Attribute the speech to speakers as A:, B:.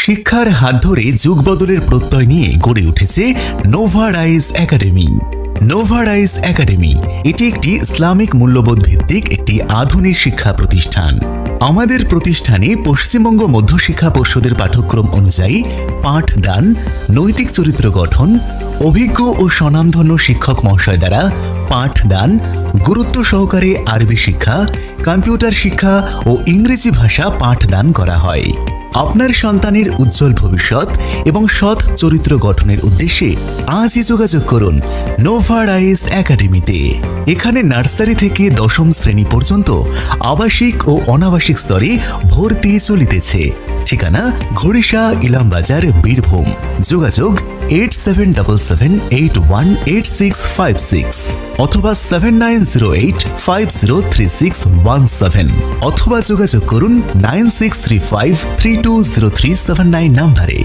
A: শিক্ষার হাত ধরে যুগ বদলের প্রত্যয় নিয়ে গড়ে উঠেছে Nova rise academy. Nova rise academy এটি একটি ইসলামিক মূল্যবোধ ভিত্তিক একটি আধুনিক শিক্ষা প্রতিষ্ঠান। আমাদের প্রতিষ্ঠানে পশ্চিমবঙ্গ মধ্যশিক্ষা পর্ষদের পাঠ্যক্রম অনুযায়ী পাঠদান, নৈতিক চরিত্র গঠন, অভিজ্ঞ ও স্বনামধন্য শিক্ষক মহাশয় দ্বারা পাঠদান, গুরুত্ব সহকারে আরবি শিক্ষা, কম্পিউটার শিক্ষা ও ইংরেজি ভাষা পাঠদান করা হয়। আপনার সন্তানের উজ্জ্বল ভবিষ্যৎ এবং সৎ চরিত্র গঠনের উদ্দেশ্যে আজই যোগাযোগ করুন নোভা রাইজ একাডেমিতে। এখানে নার্সারি থেকে দশম শ্রেণী পর্যন্ত আবাসিক ও অনাবাসিক স্তরে ভর্তি চলিতেছে। ঠিকানা ঘড়িশা, ইলামবাজার, বীরভূম। যোগাযোগ 8777818656 অথবা 7908503617 অথবা যোগাযোগ করুন 9635320379 নম্বরে।